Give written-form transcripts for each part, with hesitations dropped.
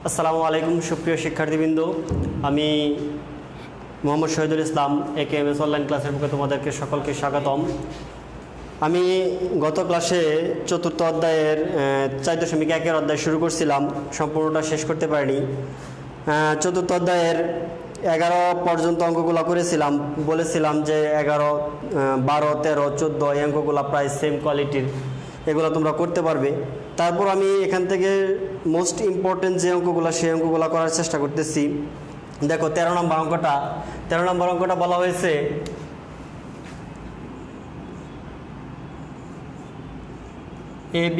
আসসালামু আলাইকুম সুপ্রিয় শিক্ষার্থীবৃন্দ, আমি মোহাম্মদ শহীদুল ইসলাম AKMS অনলাইন ক্লাসের পক্ষে তোমাদেরকে সকলকে স্বাগতম। আমি গত ক্লাসে চতুর্থ অধ্যায়ের 4.1 অধ্যায় শুরু করছিলাম, সম্পূর্ণটা শেষ করতে পারিনি। চতুর্থ অধ্যায়ের 11 পর্যন্ত অঙ্কগুলো করেছিলাম, বলেছিলাম যে 11, 12, 13, 14 এই অঙ্কগুলো প্রায় সেম কোয়ালিটির, এগুলো তোমরা করতে পারবে। তারপর আমি এখান থেকে মোস্ট ইম্পর্টেন্ট যে অঙ্কগুলো সেই অঙ্কগুলো করার চেষ্টা করতেছি। দেখো 13 নম্বর অঙ্কটা বলা হয়েছে AB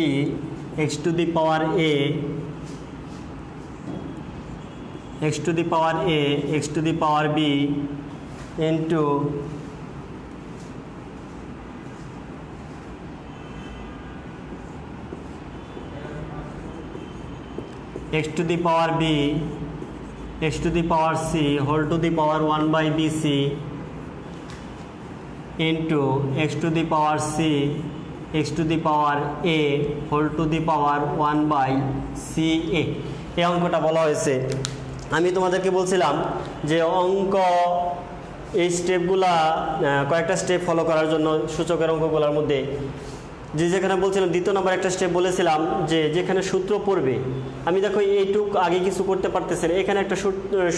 x to the power A x to the power A x to the power B into x to the power B x to the power C whole to the power 1 by BC into x to the power C x to the power A whole to the power 1 by CA। এই অঙ্কটা বলা হয়েছে। আমি তোমাদেরকে বলছিলাম যে অঙ্ক এই স্টেপগুলা কয়েকটা স্টেপ ফলো করার জন্য সূচকের অঙ্কগুলোর মধ্যে যেখানে বলছিলাম দ্বিতীয় নম্বর একটা স্টেপ বলেছিলাম যে যেখানে সূত্র পড়বে, আমি দেখো এইটুক আগে কিছু করতে পারতেছি না, এখানে একটা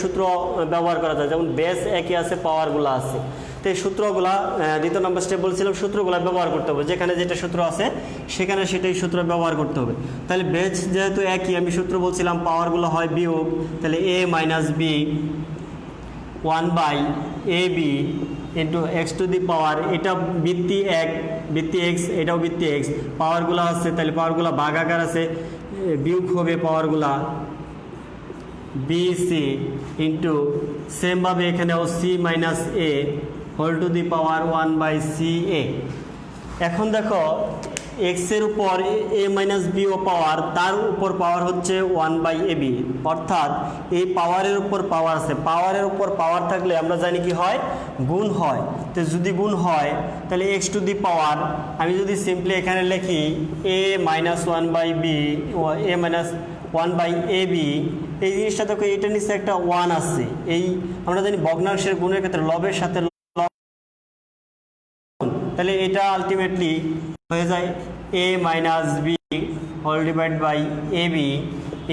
সূত্র ব্যবহার করা যায়, যেমন বেস একই আছে, পাওয়ারগুলো আছে, তো এই সূত্রগুলা দ্বিতীয় নম্বর স্টেপ বলছিলাম সূত্রগুলো ব্যবহার করতে হবে, যেখানে যেটা সূত্র আছে সেখানে সেটাই সূত্র ব্যবহার করতে হবে। তাহলে বেস যেহেতু একই, আমি সূত্র বলছিলাম পাওয়ারগুলো হয় বিয়োগ, তাহলে A minus B 1 by AB into x to the power, এটা বৃত্তি 1 বৃত্তি x, এটাও বৃত্তি x, পাওয়ারগুলো আছে তাহলে পাওয়ারগুলো ভাগাকার আছে, বিয়োগ হবে পাওয়ারগুলা BC ইন্টু সেমভাবে এখানেও C minus A whole to the power 1 by CA। এখন দেখো x এর উপর A মাইনাস B ও পাওয়ার, তার উপর পাওয়ার হচ্ছে 1 বাই AB, অর্থাৎ এই পাওয়ারের উপর পাওয়ার আছে, পাওয়ারের উপর পাওয়ার থাকলে আমরা জানি কি হয়, গুণ হয়। তো যদি গুণ হয় তাহলে x টু দি পাওয়ার, আমি যদি সিম্পলি এখানে লিখি A minus 1 by B A minus 1 by AB, এই জিনিসটা দেখো এটা নিচে একটা 1 আছে, এই আমরা জানি ভগ্নাংশের গুণের ক্ষেত্রে লবের সাথে, তাহলে এটা আলটিমেটলি হয়ে যায় A minus B whole divide by AB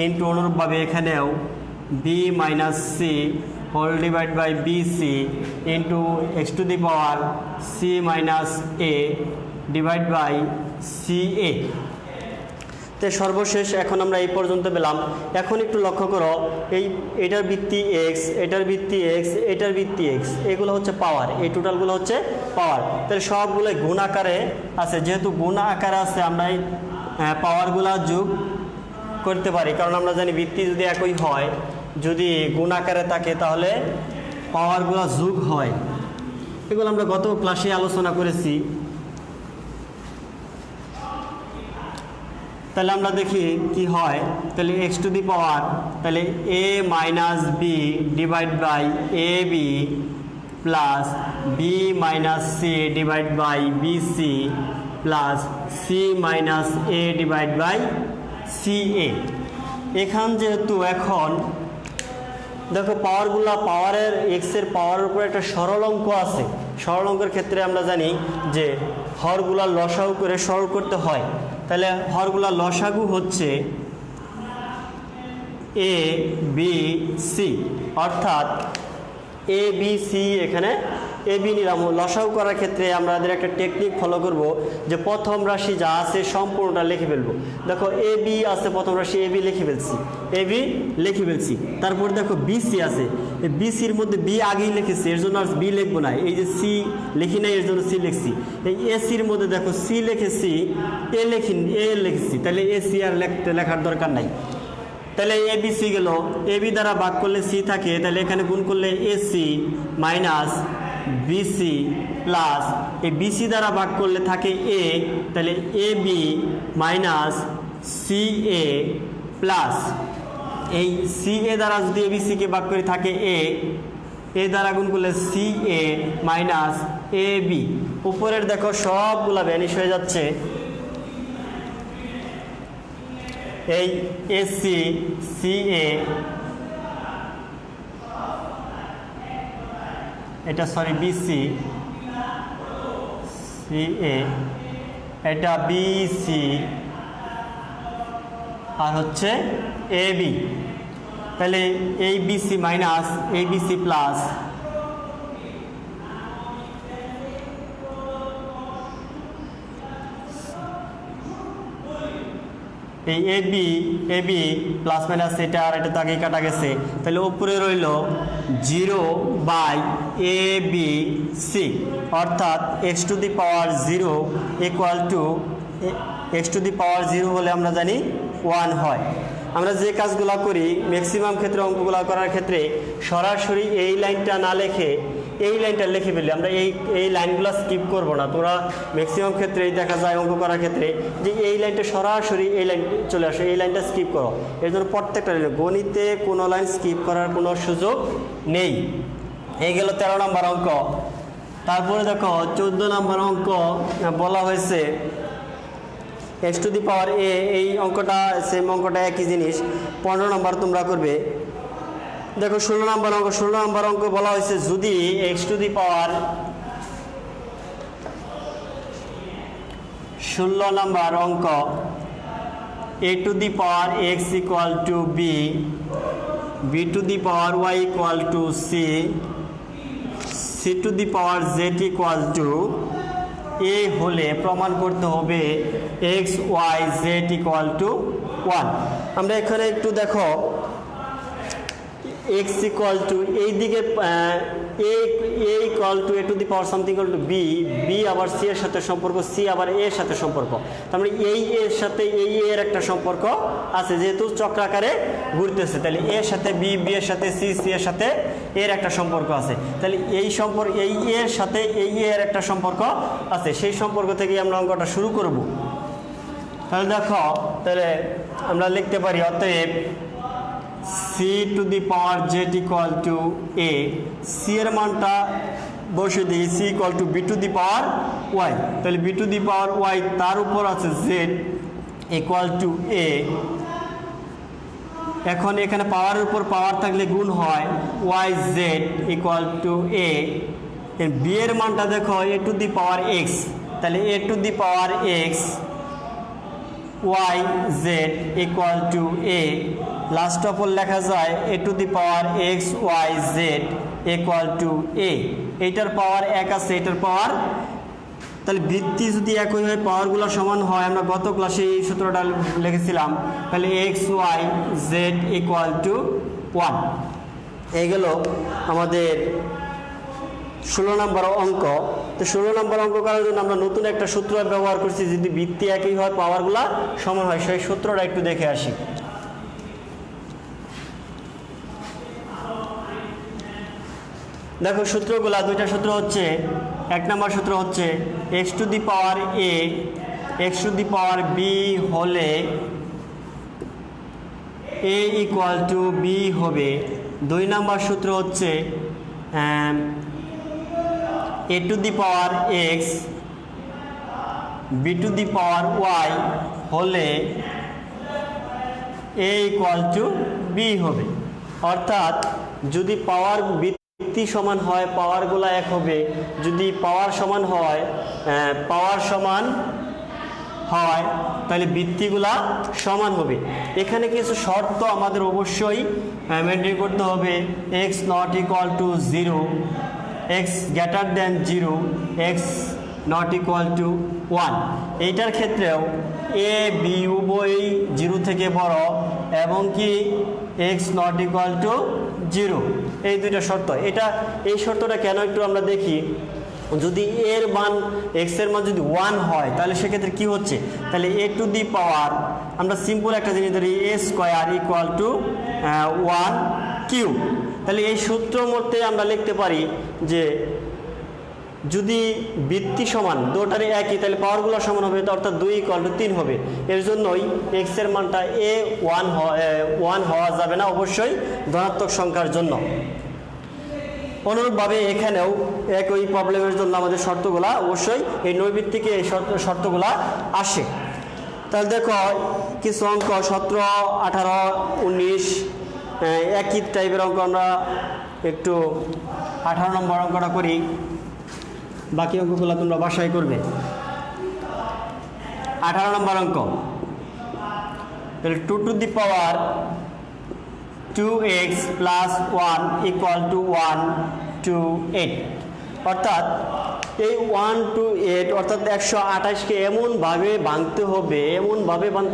into অনুরূপভাবে এখানেও B minus C whole divide by BC into x to the power C minus A divide by CA। তো সর্বশেষ এখন আমরা এই পর্যন্ত পেলাম। এখন একটু লক্ষ্য করো, এটার ভিত্তি x, এটার ভিত্তি x, এটার ভিত্তি x, এগুলো হচ্ছে পাওয়ার, এই টোটালগুলো হচ্ছে পাওয়ার। তাহলে সবগুলো গুণ আকারে আছে, যেহেতু গুণ আকারে আছে আমরা এই পাওয়ারগুলা যোগ করতে পারি, কারণ আমরা জানি ভিত্তি যদি একই হয়, যদি গুণ আকারে থাকে তাহলে পাওয়ারগুলা যোগ হয়। এগুলো আমরা গত ক্লাসে আলোচনা করেছি। তাহলে আমরা দেখি কি হয়, তাহলে x টু দি পাওয়ার, তাহলে A minus B divide by AB plus B minus C divide by BC plus C minus A divide by CA। এখান যেহেতু এখন দেখো পাওয়ারগুলা, পাওয়ারের x এর পাওয়ারের উপর একটা সরল অঙ্ক আছে, সরল অঙ্কের ক্ষেত্রে আমরা জানি যে হরগুলা লসাগু করে সরল করতে হয়। তাহলে হরগুলা লসাগু হচ্ছে A B C, অর্থাৎ A B C, এখানে A B নিলাম। লসাগু করার ক্ষেত্রে আমাদের একটা টেকনিক ফলো করব, যে প্রথম রাশি যা আছে সম্পূর্ণটা লিখে ফেলবো। দেখো A B আছে, প্রথম রাশি A B লিখে ফেলছি, তারপর দেখো BC আছে, BCর মধ্যে B আগেই লিখেছি, এর জন্য আর B লিখবো না, এই যে C লিখি নাই এর জন্য C লিখছি। এই ACর মধ্যে দেখো C লিখেছি, A লিখেছি, তাহলে AC আর লেখার দরকার নাই। তাহলে ABC গেল, AB দ্বারা ভাগ করলে C থাকে, তাহলে এখানে গুণ করলে AC মাইনাস BC প্লাস এই BC দ্বারা ভাগ করলে থাকে A, তাহলে AB মাইনাস CA প্লাস এই CA দ্বারা যদি ABCকে ভাগ করে থাকে A দ্বারা গুণ করলে CA মাইনাস AB। উপরের দেখো সবগুলা ভ্যানিশ হয়ে যাচ্ছে, এই এসি সিএ এটা সরি বিসি সিএ এটা বিসি আর হচ্ছে এবি, তাহলে এই বিসি মাইনাস এই বিসি প্লাস এই এবি প্লাস মাইনাস এটা আর এটা তো আগেই কাটা গেছে, তাহলে উপরে রইল 0/ABC, অর্থাৎ x⁻0 ইকুয়াল টু x⁻0 হলে আমরা জানি 1 হয়। আমরা যে কাজগুলো করি ম্যাক্সিমাম ক্ষেত্রে অঙ্কগুলো করার ক্ষেত্রে সরাসরি এই লাইনটা না লিখে এই লাইনটা লিখে ফেলি, আমরা এই লাইনগুলো স্কিপ করব না। তোমরা ম্যাক্সিমাম ক্ষেত্রেই দেখা যায় অঙ্ক করার ক্ষেত্রে যে এই লাইনটা সরাসরি এই লাইন চলে আসে, এই লাইনটা স্কিপ করো। এর জন্য প্রত্যেকটা লাইন, গণিতে কোনো লাইন স্কিপ করার কোনো সুযোগ নেই। এই গেল 13 নম্বর অঙ্ক। তারপরে দেখো 14 নম্বর অঙ্ক বলা হয়েছে x⁻a, এই অঙ্কটা সেম অঙ্কটা একই জিনিস। 15 নম্বর তোমরা করবে। দেখো 16 নম্বর অঙ্ক। 16 নম্বর অঙ্ক বলা হয়েছে যদি ষোলো নম্বর অঙ্ক a⁻x equal to b, b⁻y equal to c, c⁻z equal to a হলে প্রমাণ করতে হবে x y z equal to 1। আমরা এখানে একটু দেখো x ইকুয়াল টু এইদিকে a equal to a⁻ something equal to b, b আবার c এর সাথে সম্পর্ক, c আবার a এর সাথে সম্পর্ক। তার মানে এই এর সাথে এই এর একটা সম্পর্ক আছে, যেহেতু চক্রাকারে ঘুরতেছে, তাহলে a এর সাথে b, b এর সাথে c, c এর সাথে এর একটা সম্পর্ক আছে। তাহলে এই সম্পর্ক এই এর সাথে এই এর একটা সম্পর্ক আছে, সেই সম্পর্ক থেকে আমরা অঙ্কটা শুরু করব। তাহলে দেখো, তাহলে আমরা লিখতে পারি অতএব c⁻z equal to a, c এর মানটা বসে দিই c ইকুয়াল টু b⁻y, তাহলে b⁻y তার উপর আছে z ইকুয়াল টু a। এখন এখানে পাওয়ারের উপর পাওয়ার থাকলে গুণ হয় yz equal to a। b এর মানটা দেখো a⁻x, তাহলে a⁻x yz equal to a। Last of all লেখা যায় a⁻x yz equal to a। এইটার পাওয়ার 1 আছে, এটার পাওয়ার, তাহলে ভিত্তি যদি একই হয় পাওয়ারগুলো সমান হয়, আমরা গত ক্লাসে এই সূত্রটা লিখেছিলাম, তাহলে x y z equal to 1। এই গেল আমাদের 16 নম্বর অঙ্ক। তো 16 নম্বর অঙ্ক করার জন্য আমরা নতুন একটা সূত্র ব্যবহার করছি, যদি ভিত্তি একই হয় পাওয়ারগুলো সমান হয়, সেই সূত্রটা একটু দেখে আসি। দেখো সূত্রগুলা, দুইটা সূত্র হচ্ছে, 1 নম্বর সূত্র হচ্ছে x⁻a x⁻b হলে a ইকুয়াল টু b হবে। 2 নম্বর সূত্র হচ্ছে a⁻x b⁻y হলে a ইকুয়াল টু b হবে। অর্থাৎ যদি পাওয়ার ভিত্তি সমান হয় পাওয়ারগুলো এক হবে, যদি পাওয়ার সমান হয় তাহলে ভিত্তিগুলা সমান হবে। এখানে কিছু শর্ত আমাদের অবশ্যই মেনটেন করতে হবে। x not equal to 0, x greater than 0, x not equal to 1। এইটার ক্ষেত্রেও a b উভয়ই 0 থেকে বড় এবং কি x নট ইকুয়াল টু 0, এই দুইটা শর্ত। এই শর্তটা কেন একটু আমরা দেখি। যদি এর মান x এর মান যদি 1 হয় তাহলে সেক্ষেত্রে কি হচ্ছে, তাহলে a⁻, আমরা সিম্পল একটা জিনিস ধরি a square equal to 1 cube. তাহলে এই সূত্র মতে আমরা লিখতে পারি যে যদি ভিত্তি সমান দুটারই একই তাহলে পাওয়ারগুলো সমান হবে, অর্থাৎ 2 ইকুয়াল টু 3 হবে। এর জন্যই x এর মানটা a1 হওয়া যাবে না, অবশ্যই ধনাত্মক সংখ্যার জন্য। অনুরূপভাবে এখানেও একই প্রবলেমের জন্য আমাদের শর্তগুলা অবশ্যই এই নৈর্ভিত্তিকে এই শর্তগুলা আসে। তাহলে দেখো কিছু অঙ্ক 17, 18, 19 একই টাইপের অঙ্ক আমরা একটু 18 নম্বর অঙ্কটা করি, বাকি অঙ্কগুলো তোমরা বাসায় করবে। 18 নম্বর অঙ্ক, তাহলে 2 to the power 2x plus 1 equal two 1 to 8, অর্থাৎ এই 1 to 8 অর্থাৎ 128কে এমনভাবে ভাঙতে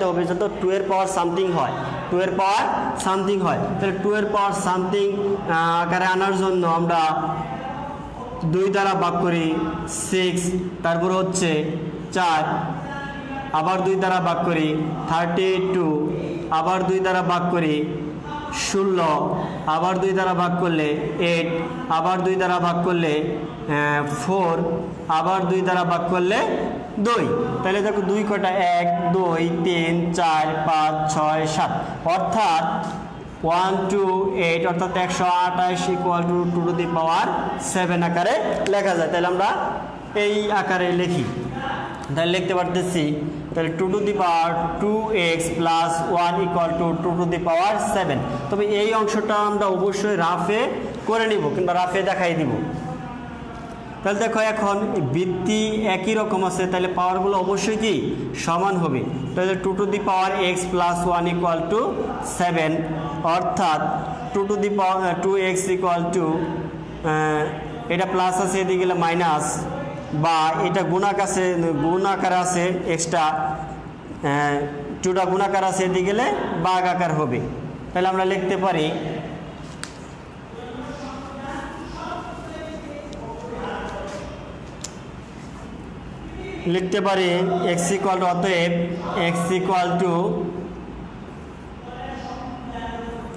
হবে যাতে 2 এর পাওয়ার সামথিং হয়, 2 এর পাওয়ার সামথিং হয়। তাহলে 2 এর পাওয়ার সামথিং আকারে আনার জন্য আমরা 2 দ্বারা ভাগ করি 6, তারপর হচ্ছে 4, আবার 2 দ্বারা ভাগ করি 32, আবার 2 দ্বারা ভাগ করি 16, আবার 2 দ্বারা ভাগ করলে 8, আবার 2 দ্বারা ভাগ করলে 4, আবার 2 দ্বারা ভাগ করলে 2। তাহলে দেখো 2 কটা 1, 2, 3, 4, 5, 6, 7, অর্থাৎ 1 to 8 অর্থাৎ 128 equal to 2 to the power 7 আকারে লেখা যায়। তাহলে আমরা এই আকারে লিখি, তাহলে লিখতে পারতেছি তাহলে 2 to the power 2x plus 1 equal to 2 to the power 7। তবে এই অংশটা আমরা অবশ্যই রাফে করে নিব কিংবা রাফে দেখাই দিব। তাহলে দেখো এখন বৃত্তি একই রকম আছে, তাহলে পাওয়ারগুলো অবশ্যই কি সমান হবে। তাহলে 2 to the power x plus 1 equal two 7, অর্থাৎ 2 to the power 2x equal to, এটা প্লাস আছে এদিকে গেলে মাইনাস, বা এটা গুণাকার আছে এক্সট্রা, 2টা গুণাকার আছে এদিকে গেলে ভাগ আকার হবে। তাহলে আমরা লিখতে পারি x ইকুয়াল টু, অতএব x ইকুয়াল টু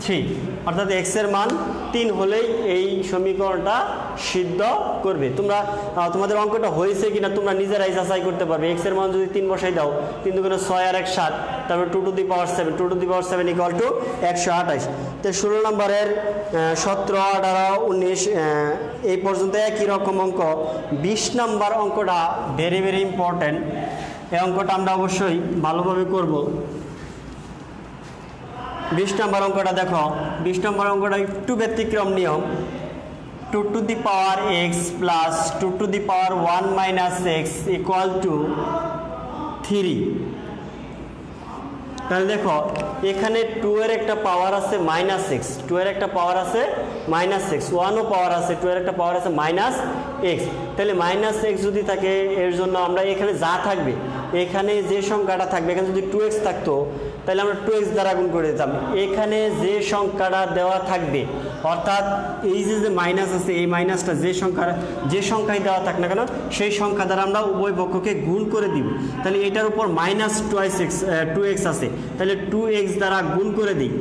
3, অর্থাৎ x এর মান 3 হলেই এই সমীকরণটা সিদ্ধ করবে। তোমাদের অঙ্কটা হয়েছে কিনা তোমরা নিজেরাই যাচাই করতে পারবে। x এর মান যদি 3 বসাই দাও, 3 দুগুণে 6 আর 1 7, তারপর 2 to the power 7, 2 to the power 7 equal to 128। তো 16 নম্বরের 17, 18, 19 এই পর্যন্ত একই রকম অঙ্ক। 20 নম্বর অঙ্কটা ভেরি ভেরি ইম্পর্টেন্ট, এই অঙ্কটা আমরা অবশ্যই ভালোভাবে করব। 20 নম্বর অঙ্কটা দেখো, 20 নম্বর অঙ্কটা একটু ব্যতিক্রম নিয়ম। 2 to the power x plus 2 to the power 1 minus x equal to 3। তাহলে দেখো এখানে 2 এর একটা পাওয়ার আছে মাইনাস x, 2 এর একটা পাওয়ার আছে মাইনাস x, 1 ও পাওয়ার আছে, 2 এর একটা পাওয়ার আছে মাইনাস x। তাহলে মাইনাস x যদি থাকে, এর জন্য আমরা এখানে যা থাকবে, এখানে যে সংখ্যাটা থাকবে, এখানে যদি 2x থাকতো তাহলে আমরা 2x দ্বারা গুণ করে দিতাম। এখানে যে সংখ্যাটা দেওয়া থাকবে, অর্থাৎ এই যে মাইনাস আছে, এই মাইনাসটা যে সংখ্যায় দেওয়া থাক না কেন, সেই সংখ্যা দ্বারা আমরা উভয় পক্ষকে গুণ করে দিব। তাহলে এটার উপর মাইনাস 2x আছে, তাহলে 2x দ্বারা গুণ করে দিই,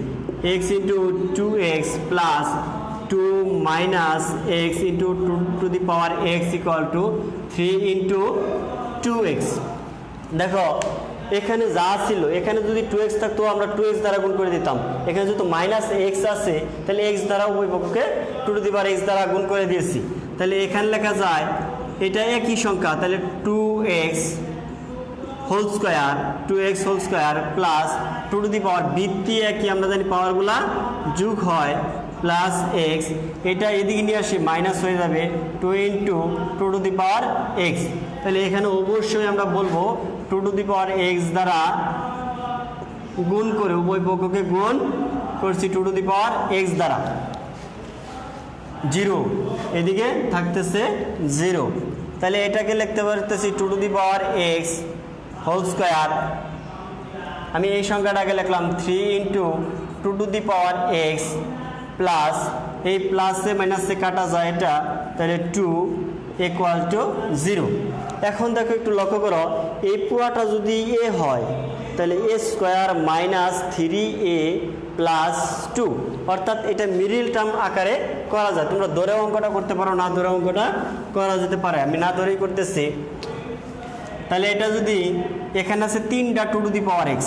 x into 2x plus 2 minus x into 2 to the power x equal to 3 into 2x। দেখো এখানে যা ছিল, এখানে যদি 2x থাকতো আমরা 2x দ্বারা গুণ করে দিতাম। এখানে যেহেতু মাইনাস x আছে, তাহলে x দ্বারা উভয় পক্ষকে 2 টু দি পাওয়ার x দ্বারা গুণ করে দিয়েছি। তাহলে এখানে লেখা যায় এটা একই সংখ্যা, তাহলে 2x whole square plus 2 to the power, বৃত্তি একই, আমরা জানি পাওয়ারগুলা যোগ হয়, প্লাস x, এটা এদিকে নিয়ে আসি মাইনাস হয়ে যাবে 2 into 2 to the power x। তাহলে এখানে অবশ্যই আমরা বলবো 2 টু দি পাওয়ার x দ্বারা গুণ করে উভয় পক্ষকে গুণ করছি 2 টু দি পাওয়ার x দ্বারা, 0 এদিকে থাকতেছে 0। তাহলে এটাকে লিখতে পারতেছি 2 to the power x whole square, আমি এই সংখ্যাটাকে লিখলাম 3 into 2 to the power x plus, এই প্লাসে মাইনাসে কাটা যায় এটা, তাহলে 2 ইকুয়াল টু 0। এখন দেখো একটু লক্ষ্য করো, এই পুরাটা যদি a হয় তাহলে a square minus 3a plus 2, অর্থাৎ এটা মিডিল টার্ম আকারে করা যায়। তোমরা ধরে অঙ্কটা করতে পারো, না ধরে অঙ্কটা করা যেতে পারে, আমি না ধরেই করতেছি। তাহলে এটা যদি এখানে আছে 3টা 2 টু দি পাওয়ার x,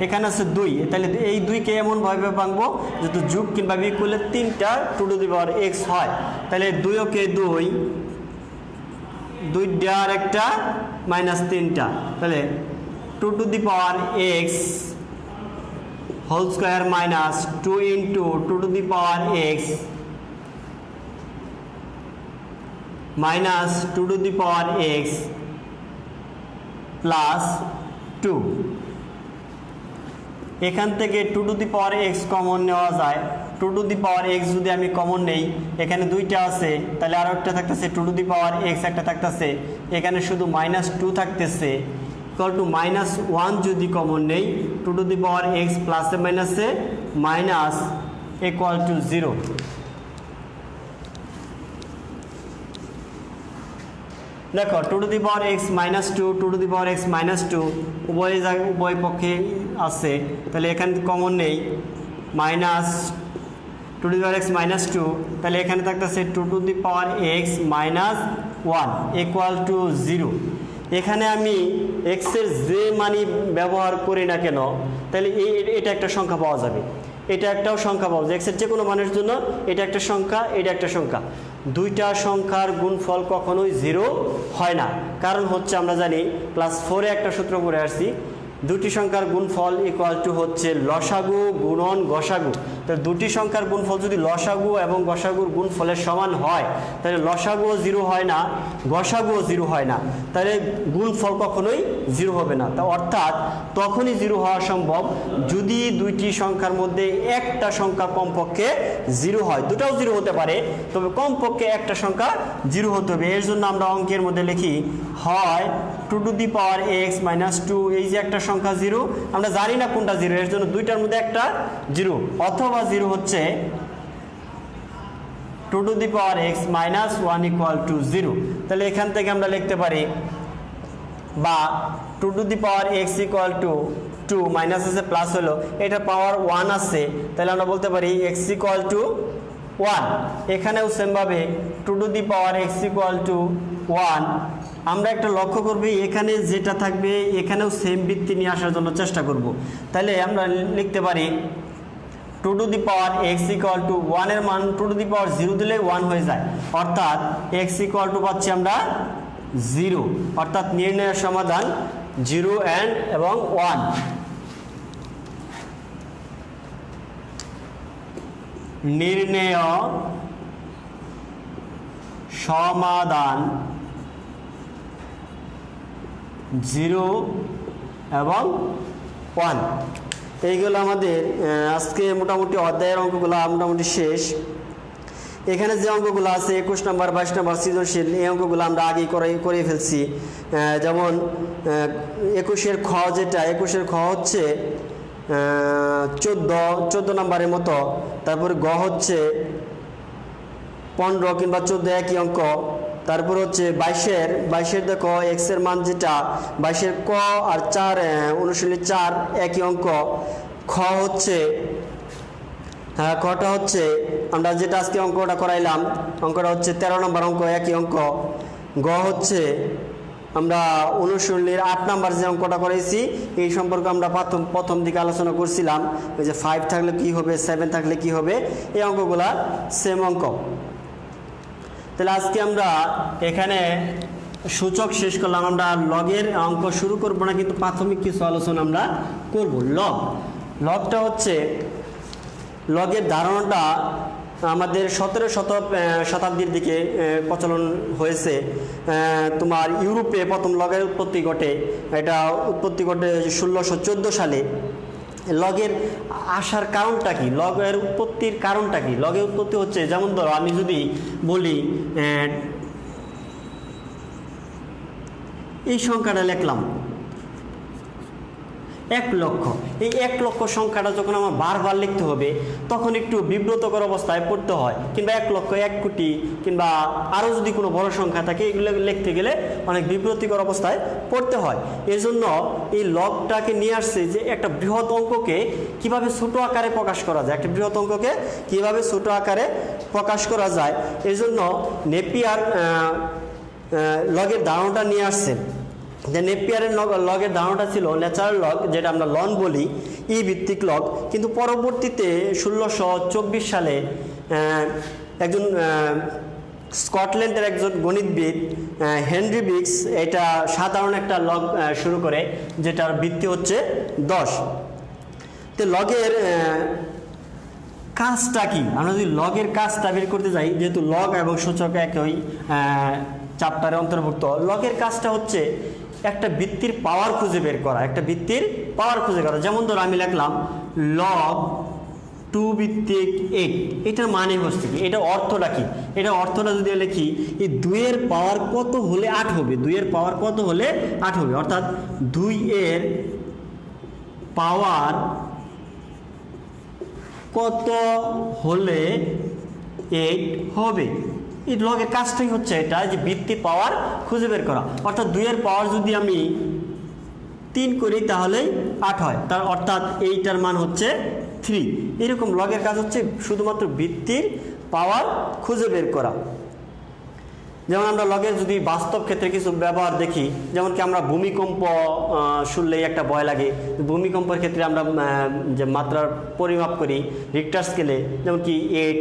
এখানে আছে 2, তাহলে এই 2কে এমনভাবে ভাঙবো যেহেতু যোগ কিংবা বিয়োগ করলে 3টা 2 টু দি পাওয়ার x হয়। তাহলে 2 ওকে 2 আর একটা মাইনাস 3টা, তাহলে 2 2 to the power x whole square minus 2 into 2 to the power x minus 2 to the power x plus 2। এখান থেকে 2 to the power x common নেওয়া যায়। 2 to the power x যদি আমি কমন নেই, এখানে দুইটা আছে, তাহলে আরো একটা থাকতেছে 2 to the power x, একটা থাকতেছে, এখানে শুধু -2 থাকতেছে, ইকুয়াল টু -1 যদি কমন নেই 2 to the power x প্লাসে মাইনাসে মাইনাস ইকুয়াল টু 0। দেখো 2 to the power x -2 2 to the power x -2 উভয় পক্ষে আছে, তাহলে এখানে কমন নেই -2 to the power x -2, তাহলে এখানে থাকতেছে 2 to the power x -1 equal two 0। এখানে আমি x এর যে মানই ব্যবহার করি না কেন, তাহলে এটা একটা সংখ্যা পাওয়া যাবে, এটা একটাও সংখ্যা পাওয়া যায়। x এর যে কোনো মানের জন্য এটা একটা সংখ্যা, এটা একটা সংখ্যা। দুইটা সংখ্যার গুণফল কখনোই 0 হয় না, কারণ হচ্ছে আমরা জানি ক্লাস 4-এ একটা সূত্র পড়ে আসছি, দুটি সংখ্যার গুণফল ইকুয়াল টু হচ্ছে লসাগু গুণন গসাগু। তাহলে দুটি সংখ্যার গুণফল যদি লসাগু এবং গসাগুর গুণফলের সমান হয়, তাহলে লসাগুও 0 হয় না, গসাগুও 0 হয় না, তাহলে গুণফল কখনোই 0 হবে না। তা অর্থাৎ তখনই 0 হওয়া সম্ভব যদি দুইটি সংখ্যার মধ্যে একটা সংখ্যা কমপক্ষে 0 হয়। দুটাও 0 হতে পারে, তবে কমপক্ষে একটা সংখ্যা 0 হতে হবে। এর জন্য আমরা অঙ্কের মধ্যে লিখি হয় 2 to the power x -2, এই যে একটা সংখ্যা 0, আমরা জানি না কোনটা 0, এর জন্য দুইটার মধ্যে একটা 0, অথবা 0 হচ্ছে 2 to the power x -1 equal two 0। তাহলে এখান থেকে আমরা লিখতে পারি, বা 2 to the power x equal to 2 minus আছে প্লাস হলো, এটা পাওয়ার 1 আছে, তাহলে আমরা বলতে পারি x ইকুয়াল টু 1। এখানেও সেমভাবে 2 to the power x equal to 1। আমরা একটা লক্ষ্য করবো, এখানে যেটা থাকবে এখানেও সেম ভিত্তি নিয়ে আসার জন্য চেষ্টা করব। তাহলে আমরা লিখতে পারি 2 to the power x equal to 1 এর মান 2 to the power 0 দিলে 1 হয়ে যায়, অর্থাৎ x ইকুয়াল টু পাচ্ছি আমরা 0, অর্থাৎ নির্ণয়ের সমাধান 0 এবং 1। নির্ণেয় সমাধান 0 এবং 1। এইগুলো আমাদের আজকে মোটামুটি অধ্যায়ের অঙ্কগুলো মোটামুটি শেষ। এখানে যে অঙ্কগুলো আছে 21 নম্বর 22 নম্বর সৃজনশীল, এই অঙ্কগুলো আমরা আগেই করে ফেলছি। যেমন 21-এর খ, যেটা 21-এর খ হচ্ছে 14 নম্বরের মতো, তারপরে গ হচ্ছে 15 কিংবা 14 একই অঙ্ক। তারপর হচ্ছে 22-এর দেখো x এর মান যেটা 22-এর ক আর 4 অনুশীলনী 4 একই অঙ্ক। খ হচ্ছে কটা হচ্ছে আমরা যেটা আজকে অঙ্কটা করাইলাম, অঙ্কটা হচ্ছে 13 নম্বর অঙ্ক, একই অঙ্ক। গ হচ্ছে আমরা অনুশীলনীর 8 নম্বর যে অঙ্কটা করেছি, এই সম্পর্কে আমরা প্রথম দিকে আলোচনা করছিলাম, ওই যে 5 থাকলে কি হবে, 7 থাকলে কি হবে, এই অঙ্কগুলা সেম অঙ্ক। তাহলে আজকে আমরা এখানে সূচক শেষ করলাম। আমরা লগের অঙ্ক শুরু করব না, কিন্তু প্রাথমিক কিছু আলোচনা আমরা করব। লগটা হচ্ছে, লগের ধারণাটা আমাদের 17 শতাব্দীর দিকে প্রচলন হয়েছে। তোমার ইউরোপে প্রথম লগের উৎপত্তি ঘটে, এটা উৎপত্তি ঘটে 1614 সালে। লগের আসার কারণটা কি, লগের উৎপত্তির কারণটা কি? লগের উৎপত্তি হচ্ছে, যেমন ধরো আমি যদি বলি এই সংখ্যাটা লিখলাম 1 লক্ষ, এই 1 লক্ষ সংখ্যাটা যখন আমার বারবার লিখতে হবে তখন একটু বিব্রতকর অবস্থায় পড়তে হয়, কিংবা 1 লক্ষ 1 কোটি কিংবা আরও যদি কোনো বড় সংখ্যা থাকে, এগুলো লিখতে গেলে অনেক বিব্রতিকর অবস্থায় পড়তে হয়। এজন্য এই লগটাকে নিয়ে আসছে যে একটা বৃহৎ অঙ্ককে কিভাবে ছোট আকারে প্রকাশ করা যায়, একটা বৃহৎ অঙ্ককে কিভাবে ছোট আকারে প্রকাশ করা যায়। এজন্য নেপিয়ার লগের ধারণাটা নিয়ে আসছেন। যে নেপিয়ারের লগের ধারণাটা ছিল ন্যাচারাল লগ, যেটা আমরা লন বলি, ই ভিত্তিক লগ। কিন্তু পরবর্তীতে 1624 সালে একজন স্কটল্যান্ডের একজন গণিতবিদ হেনরি বিক্স এটা সাধারণ একটা লগ শুরু করে, যেটার ভিত্তি হচ্ছে 10। তো লগের কাজটা কি, আমরা যদি লগের কাজটা বের করতে যাই, যেহেতু লগ এবং সূচক একই চ্যাপ্টারে অন্তর্ভুক্ত, লগের কাজটা হচ্ছে একটা ভিত্তির পাওয়ার খুঁজে বের করা, একটা ভিত্তির পাওয়ার খুঁজে করা। যেমন ধরো আমি লিখলাম লগ 2 ভিত্তিক 8, এটার মানে হচ্ছে কি, এটা অর্থটা কি, এটা অর্থটা যদি লিখি এই 2 এর পাওয়ার কত হলে 8 হবে, 2 এর পাওয়ার কত হলে 8 হবে, অর্থাৎ 2 এর পাওয়ার কত হলে 8 হবে। এই লগের কাজটাই হচ্ছে এটা, যে ভিত্তি পাওয়ার খুঁজে বের করা। অর্থাৎ 2 এর পাওয়ার যদি আমি 3 করি তাহলে 8 হয়, তার অর্থাৎ এইটার মান হচ্ছে 3। এরকম লগের কাজ হচ্ছে শুধুমাত্র ভিত্তির পাওয়ার খুঁজে বের করা। যেমন আমরা লগের যদি বাস্তব ক্ষেত্রে কিছু ব্যবহার দেখি, যেমন কি আমরা ভূমিকম্প শুনলেই একটা ভয় লাগে। ভূমিকম্পের ক্ষেত্রে আমরা যে মাত্রার পরিমাপ করি রিক্টার স্কেলে, যেমন কি 8,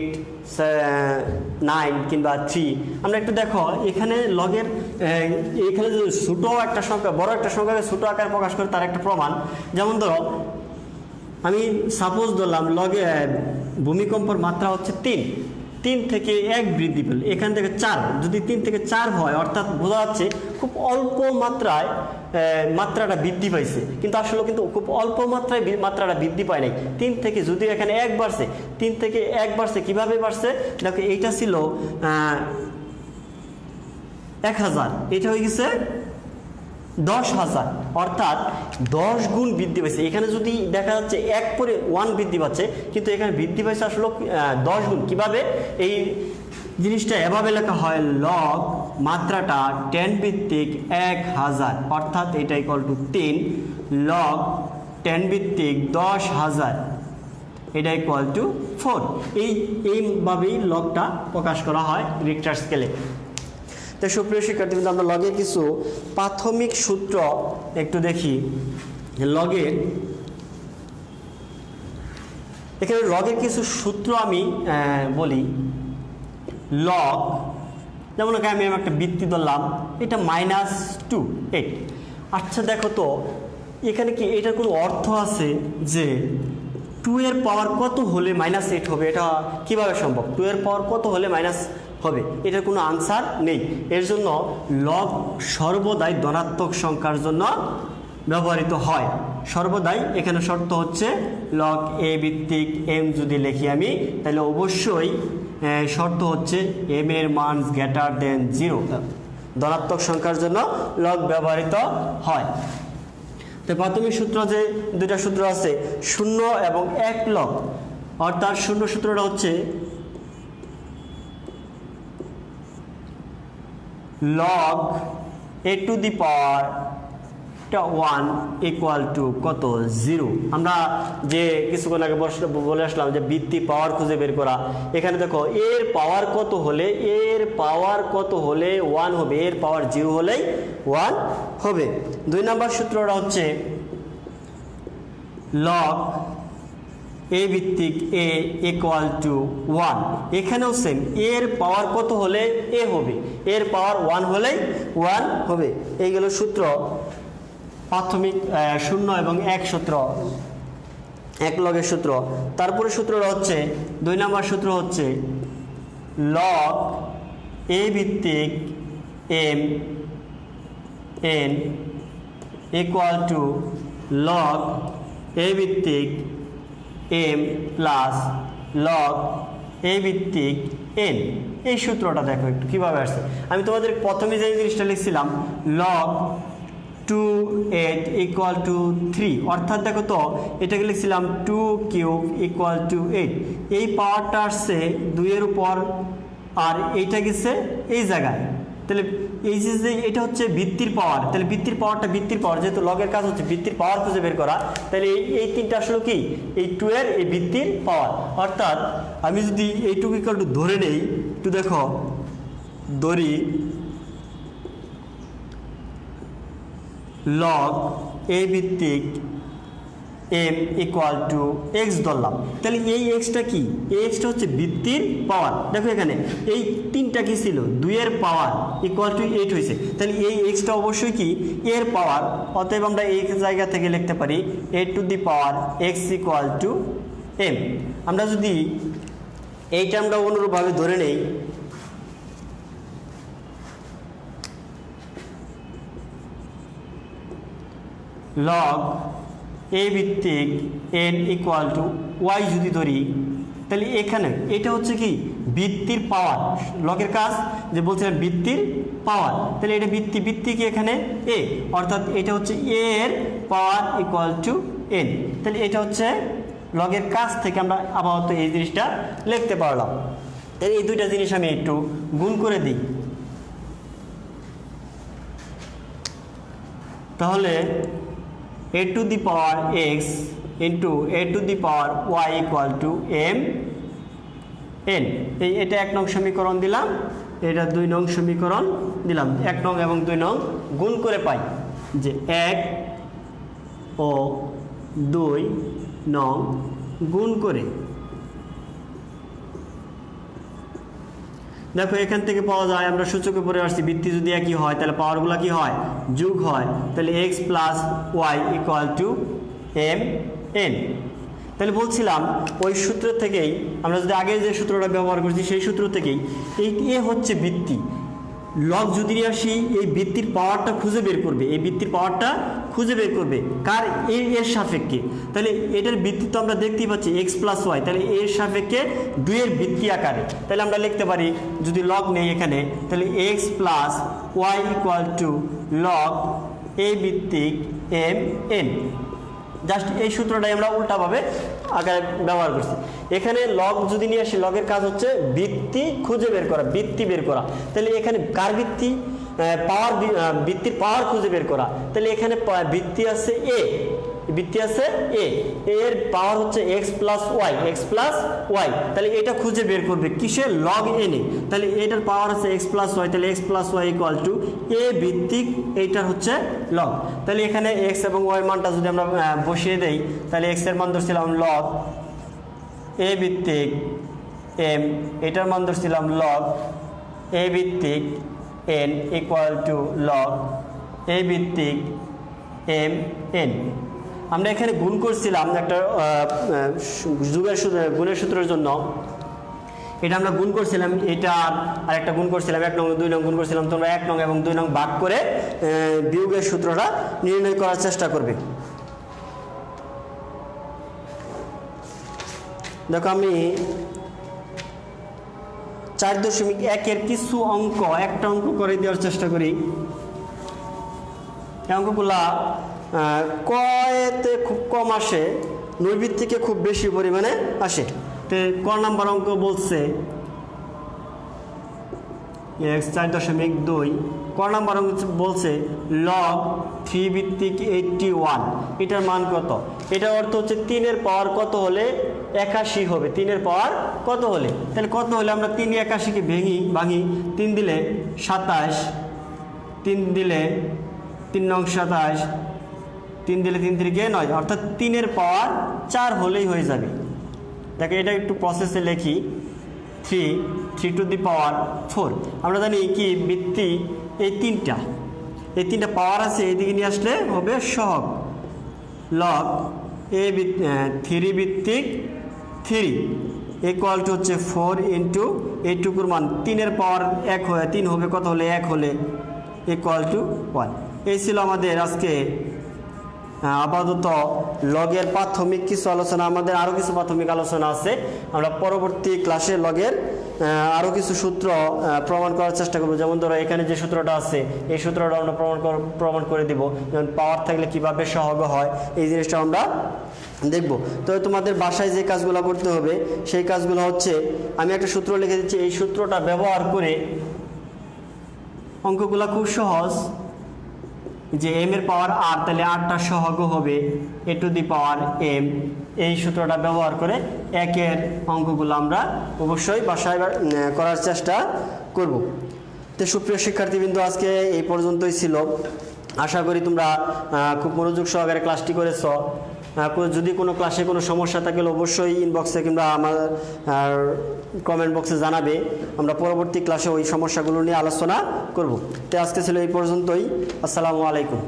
9 কিংবা 3। আমরা একটু দেখো এখানে লগের এখানে যদি ছোটো একটা সংখ্যা বড় একটা সংখ্যাকে ছোটো আকার প্রকাশ করে তার একটা প্রমাণ। যেমন ধরো আমি সাপোজ ধরলাম লগে ভূমিকম্পের মাত্রা হচ্ছে 3 থেকে 1 বৃদ্ধি পেল, এখান থেকে 4, যদি 3 থেকে 4 হয় অর্থাৎ বোঝা যাচ্ছে খুব অল্প মাত্রায় মাত্রাটা বৃদ্ধি পাইছে, কিন্তু আসলে কিন্তু খুব অল্প মাত্রায় মাত্রাটা বৃদ্ধি পায় নাই। 3 থেকে যদি এখানে 1 বাড়ছে, 3 থেকে 1 বাড়ছে, কীভাবে বাড়ছে দেখো, এইটা ছিল 1000, এটা হয়ে গেছে 10,000, অর্থাৎ 10 গুণ বৃদ্ধি পাইছে। এখানে যদি দেখা যাচ্ছে 1 পরে 1 বৃদ্ধি পাচ্ছে, কিন্তু এখানে বৃদ্ধি পাইছে আসলে 10 গুণ। কিভাবে এই জিনিসটা এভাবে লেখা হয়, লগ মাত্রাটা 10 ভিত্তিক 1000, অর্থাৎ এটা ইকুয়াল টু 3 লগ 10 ভিত্তিক 10,000, এটা ইকুয়াল টু 4। এইভাবেই লগটা প্রকাশ করা হয় রিক্টার স্কেলে। তো সুপ্রিয় শিক্ষার্থীবৃন্দ, আমরা লগের কিছু প্রাথমিক সূত্র একটু দেখি। লগের এখানে লগের কিছু সূত্র আমি বলি। লগ যেমন আমি একটা বৃত্তি ধরলাম, এটা -2, 8। আচ্ছা দেখো তো এখানে কি এটার কোনো অর্থ আছে যে 2 এর পাওয়ার কত হলে -8 হবে? এটা কিভাবে সম্ভব? 2 এর পাওয়ার কত হলে মাইনাস হবে? এটার কোনো আনসার নেই। এর জন্য লগ সর্বদাই ধনাত্মক সংখ্যার জন্য ব্যবহৃত হয়, সর্বদাই। এখানে শর্ত হচ্ছে লগ a ভিত্তিক m যদি লিখি আমি, তাহলে অবশ্যই শর্ত হচ্ছে m এর মান গ্রেটার দেন 0, ধনাত্মক সংখ্যার জন্য লগ ব্যবহৃত হয়। তো প্রাথমিক সূত্র যে দুইটা সূত্র আছে, 0 এবং 1 লগ, অর্থাৎ 0 সূত্রটা হচ্ছে log a to the power 1 equal two কত? 0। আমরা যে কিছুক্ষণ আগে বলে আসলাম যে ভিত্তি পাওয়ার খুঁজে বের করা, এখানে দেখো এর পাওয়ার কত হলে 1 হবে, এর পাওয়ার 0 হলেই 1 হবে। 2 নম্বর সূত্রটা হচ্ছে লগ a ভিত্তিক a ইকুয়াল টু 1। এখানেও সেম, এর পাওয়ার কত হলে a হবে, এর পাওয়ার 1 হলেই 1 হবে। এইগুলো সূত্র প্রাথমিক 0 এবং 1 সূত্র, 1 লগের সূত্র। তারপরে সূত্রটা হচ্ছে 2 নম্বর সূত্র হচ্ছে লগ a ভিত্তিক m n equal to log a ভিত্তিক m প্লাস লগ a ভিত্তিক n। এই সূত্রটা দেখো একটু কীভাবে আসছে। আমি তোমাদের প্রথমে যে জিনিসটা লিখছিলাম লগ 2/8 ইকুয়াল টু 3, অর্থাৎ দেখো তো এটাকে লিখছিলাম 2³ ইকুয়াল টু 8। এই পাওয়ারটা আসছে 2 এর উপর, আর এইটা গেছে এই জায়গায়। তাহলে এই যে এটা হচ্ছে ভিত্তির পাওয়ার, তাহলে ভিত্তির পাওয়ার যেহেতু লগের কাজ হচ্ছে ভিত্তির পাওয়ার খুঁজে বের করা, তাহলে এই তিনটা আসলে কি এই 2 এর এই ভিত্তির পাওয়ার। অর্থাৎ আমি যদি এইটুকু ইকুয়াল টু ধরে নেই, একটু দেখো ধরি লগ a ভিত্তিক এম ইকুয়াল টু এক্স ধরলাম, তাহলে এই এক্সটা কি, এই এক্সটা হচ্ছে বৃত্তির পাওয়ার। দেখো এখানে এই তিনটা কি ছিল, 2 এর পাওয়ার ইকুয়াল টু 8 হয়েছে, তাহলে এই এক্সটা অবশ্যই কি এর পাওয়ার। অতএব আমরা এই জায়গা থেকে লিখতে পারি a to the power x equal to m. আমরা যদি এই টার্মটা অনুরূপভাবে ধরে নেই, লগ এ ভিত্তিক এন ইকুয়াল টু ওয়াই যদি ধরি, তাহলে এখানে এটা হচ্ছে কি বৃত্তির পাওয়ার। লগের কাজ যে বলছিলাম বৃত্তির পাওয়ার, তাহলে এটা বৃত্তি কি এখানে এ, অর্থাৎ এটা হচ্ছে এ এর পাওয়ার ইকুয়াল টু এন। তাহলে এটা হচ্ছে লগের কাজ থেকে আমরা আপাতত এই জিনিসটা লিখতে পারলাম। তাহলে এই দুইটা জিনিস আমি একটু গুণ করে দিই, তাহলে a to the power x into a to the power y equal to m n। এটা 1 নং সমীকরণ দিলাম, এটা 2 নং সমীকরণ দিলাম। 1 নং এবং 2 নং গুণ করে পাই যে 1 ও 2 নং গুণ করে। দেখো এখান থেকে পাওয়া যায়, আমরা সূচকে পড়ে আসছি বৃত্তি যদি একই হয় তাহলে পাওয়ারগুলো কি হয়, যোগ হয়। তাহলে x plus y equal to m n. তাহলে বলছিলাম ওই সূত্র থেকেই আমরা যদি আগে যে সূত্রটা ব্যবহার করছি সেই সূত্র থেকেই এই এ হচ্ছে বৃত্তি, লগ যদি নিয়ে আসি এই বৃত্তির পাওয়ারটা খুঁজে বের করবে, এই বৃত্তির পাওয়ারটা খুঁজে বের করবে কার, এর সাপেক্ষে। তাহলে এটার বৃত্তি তো আমরা দেখতেই পাচ্ছি এক্স প্লাস ওয়াই, তাহলে এর সাপেক্ষে 2 এর বৃত্তি আকারে। তাহলে আমরা লিখতে পারি যদি লগ নেই এখানে, তাহলে x plus y equal to log a ভিত্তিক এম এন। জাস্ট এই সূত্রটাই আমরা উল্টাভাবে আকারে ব্যবহার করছি। এখানে লগ যদি নিয়ে আসি, লগের কাজ হচ্ছে বৃত্তি খুঁজে বের করা, বৃত্তি বের করা। তাহলে এখানে কার বৃত্তি, পাওয়ার, বৃত্তির পাওয়ার খুঁজে বের করা। তাহলে এখানে বৃত্তি আছে এ, বৃত্তি আছে এ, এর পাওয়ার হচ্ছে x plus y, x plus y. তাহলে এটা খুঁজে বের করবে কিসে, লগ এনে। তাহলে এটার পাওয়ার আছে এক্স প্লাস ওয়াই, তাহলে x plus y equal to a ভিত্তিক এইটার হচ্ছে লগ। তাহলে এখানে এক্স এবং ওয়াই মানটা যদি আমরা বসিয়ে দেই, তাহলে এক্স এর মান ধরছিলাম লগ এ ভিত্তিক এম, এটার মান ধরছিলাম লগ এ ভিত্তিক N equal to log a ভিত্তিক এম এন। আমরা এখানে গুণ করছিলাম একটা গুণের সূত্রের জন্য, এটা আমরা গুণ করছিলাম, এটা আর একটা গুণ করছিলাম, 1 নং 2 নং গুণ করছিলাম। তোমরা 1 নং এবং 2 নং ভাগ করে বিয়োগের সূত্রটা নির্ণয় করার চেষ্টা করবে। দেখো আমি 4.1 এর কিছু অঙ্ক, একটা অঙ্ক করে দেওয়ার চেষ্টা করি। এই অঙ্কগুলা কয়েতে খুব কম আসে, নৈর্ভিত্তিকে খুব বেশি পরিমাণে আসে। তো ক নাম্বার অঙ্ক বলছে x 4.2, ক নাম্বার অঙ্ক বলছে লগ 3 ভিত্তিক 81, এটার মান কত? এটার অর্থ হচ্ছে 3 এর পাওয়ার কত হলে 81 হবে, 3 এর পাওয়ার কত হলে। তাহলে কত হলে আমরা 3 81কে ভাঙি, 3 দিলে 27, 3 দিলে 3 নং 27, 3 দিলে 3 3 9, অর্থাৎ 3 এর পাওয়ার 4 হলেই হয়ে যাবে। দেখো এটা একটু প্রসেসে লিখি, 3 টু দি পাওয়ার 4। আমরা জানি কি বৃত্তি এই তিনটা পাওয়ার আছে, এইদিকে নিয়ে আসলে হবে সহগ। লগ এ 3 ভিত্তিক 3 ইকুয়াল টু হচ্ছে 4 ইন্টু এইটুকুর মান 3 এর পাওয়ার 1 হয়ে 3 হবে, কত হলে 1 হলে ইকুয়াল টু 1। এই ছিল আমাদের আজকে আপাতত লগের প্রাথমিক কিছু আলোচনা। আমাদের আরও কিছু প্রাথমিক আলোচনা আছে, আমরা পরবর্তী ক্লাসে লগের আরও কিছু সূত্র প্রমাণ করার চেষ্টা করব। যেমন ধরো এখানে যে সূত্রটা আছে এই সূত্রটা আমরা প্রমাণ করে দিব, যেমন পাওয়ার থাকলে কিভাবে সহগ হয় এই জিনিসটা আমরা দেখব। তো তোমাদের বাসায় যে কাজগুলো করতে হবে সেই কাজগুলো হচ্ছে, আমি একটা সূত্র লিখে দিচ্ছি, এই সূত্রটা ব্যবহার করে অঙ্কগুলো খুব সহজ। যে এম এর পাওয়ার আর, তাহলে আরটা সহগ হবে এ টু দি পাওয়ার এম। এই সূত্রটা ব্যবহার করে একের অঙ্কগুলো আমরা অবশ্যই বাসায় করার চেষ্টা করব। তো সুপ্রিয় শিক্ষার্থীবৃন্দ, আজকে এই পর্যন্তই ছিল। আশা করি তোমরা খুব মনোযোগ সহকারে ক্লাসটি করেছ। যদি কোনো ক্লাসে কোনো সমস্যা থাকে অবশ্যই ইনবক্সে কিংবা আমার কমেন্ট বক্সে জানাবে। আমরা পরবর্তী ক্লাসে ওই সমস্যাগুলো নিয়ে আলোচনা করব। তো আজকে ছিল এই পর্যন্তই। আসসালামু আলাইকুম।